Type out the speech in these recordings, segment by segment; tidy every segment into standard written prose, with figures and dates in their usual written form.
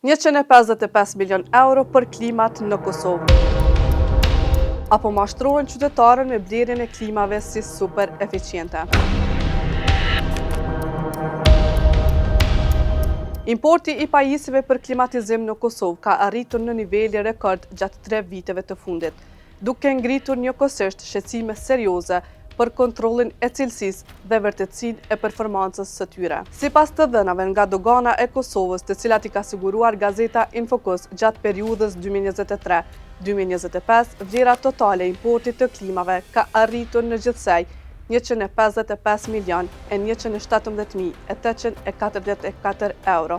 155 milion euro për klimat në Kosovë. Apo mashtrohen qytetarën me blerjen e klimave si super eficiente. Importi i pajisjeve për klimatizim në Kosovë ka arritur në nivele rekord gjatë 3 viteve të fundit, duke ngritur njëkohësisht shqetësime serioze për kontrollin e cilësisë dhe vërtetësinë e performancës së tyre. Sipas të dhënave nga dogana e Kosovës, të cilat i ka siguruar gazeta Infokos gjatë periudhës 2023-2025, vlera totale e importit të klimave ka arritur në gjithsej 155.117.844 euro,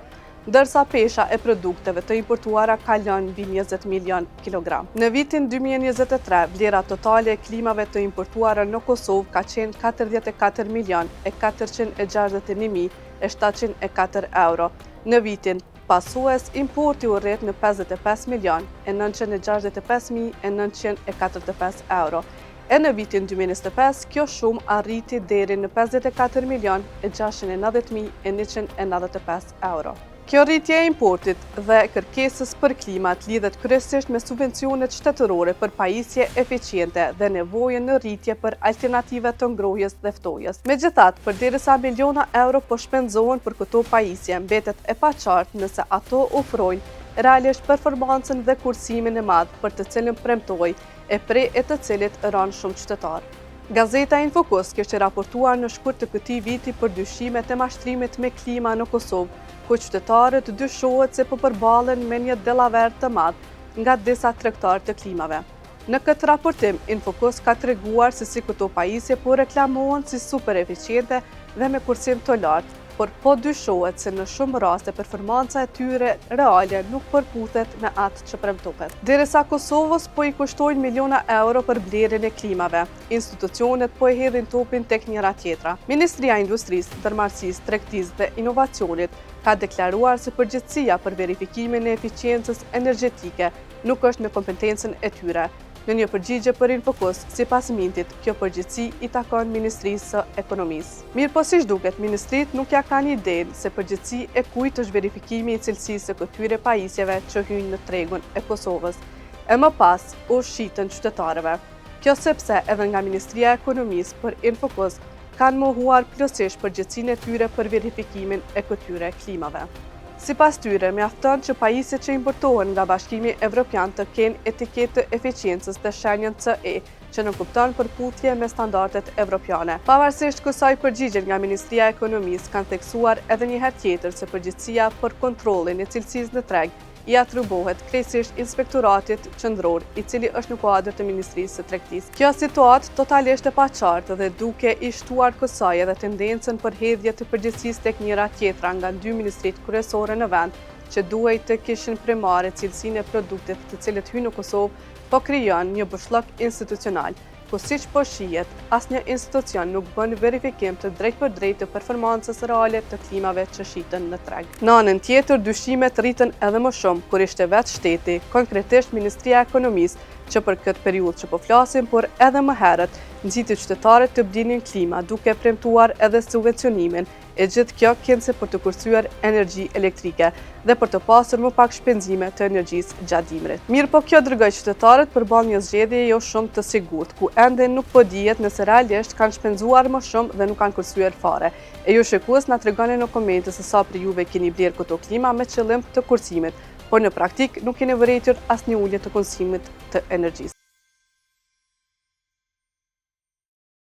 ndërsa pesha e produkteve të importuara ka lënë mbi 20 milion kilogram. Në vitin 2023, vlera totale e klimave të importuara në Kosovë ka qenë 44.461.704 euro. Në vitin pasues, importi u rrit në 55.965.945 euro. E në vitin 2025, kjo shumë arriti deri në 54.690.195 euro. Kjo rritje e importit dhe kërkesës për klimat lidhet kryesisht me subvencionet shtetërore për pajisje eficiente dhe nevojën në rritje për alternative të ngrohjes dhe ftojës. Megjithatë, përderisa miliona euro po shpenzohen për këto pajisje, mbetet e paqartë nëse ato ofrojnë realisht performancën dhe kursimin e madh për të cilën premtoi e prej e të cilit ranë shumë qytetarë. Gazeta Infokos kishte raportuar në shkurt të këtij viti për dyshimet e mashtrimit me klima në Kosovë, ku qytetarët dyshohet se po përballen me një dellaver të madh nga disa tregtarë të klimave. Në këtë raportim, Infokos ka treguar se si këto pajisje po reklamohen si super eficiente dhe me kursim të lartë, por po dyshohet se në shumë raste performanca e tyre reale nuk përputhet me atë që premtohet. Derisa Kosovës po i kushtojnë miliona euro për blerjen e klimave, institucionet po e hedhin topin tek njëra tjetra. Ministria e Industrisë, Ndërmarrësisë, Tregtisë dhe Inovacionit ka deklaruar se përgjegjësia për verifikimin e eficiencës energjetike nuk është në kompetencën e tyre. Në një përgjigje për Infokos, sipas Mintit, kjo përgjegjësi i takon Ministrisë së Ekonomisë. Mirë po siç duket, ministrit nuk ja kanë idenë se përgjegjësi e kujt është verifikimi i cilësisë së këtyre pajisjeve që hyjnë në tregun e Kosovës, e më pas u shitën qytetarëve. Kjo sepse edhe nga Ministria e Ekonomisë për Infokos kanë mohuar plotësisht përgjegjësinë e tyre për verifikimin e këtyre klimave. Sipas tyre, mjafton që pajisjet që importohen nga Bashkimi Evropian të kenë etiketë të eficiencës dhe shenjën CE, që nënkupton përputhje me standardet evropiane. Pavarësisht kësaj përgjigje nga Ministria e Ekonomisë kanë theksuar edhe një herë tjetër se përgjegjësia për kontrollin e cilësisë në treg i atribuohet krejtësisht Inspektoratit Qendror, i cili është në kuadër të Ministrisë së Tregtisë. Kjo situatë totalisht e paqartë dhe duke i shtuar kësaj edhe tendencën për hedhje të përgjegjësisë tek njëra tjetra nga 2 ministritë kryesore në vend, që duhej të kishin primare cilësinë e produkteve të cilët hyjnë në Kosovë, po krijon një bushllok institucional, ku siç po shihet, asnjë institucion nuk bën verifikim të drejtpërdrejtë të performancës reale të klimave që shiten në treg. Në anën tjetër, dyshimet rritën edhe më shumë kur ishte vetë shteti, konkretisht Ministria e Ekonomisë, që për këtë periudhë që po flasim, por edhe më herët, nxiti qytetarët të blinin klima, duke premtuar edhe subvencionimin, e gjithë kjo këndse për të kursyer energji elektrike dhe për të pasur më pak shpenzime të energjisë gjatë dimrit. Mirë po kjo dërgoi qytetarët përballë një zgjedhje jo shumë të sigurt, ku ende nuk po dihet nëse realisht kanë shpenzuar më shumë dhe nuk kanë kursyer fare. E ju shikues na tregoni në komente se sa për juve keni bler këto klima me qëllim të kursimit, por në praktik nuk keni vërejtur asnjë ulje të konsumit të energjisë.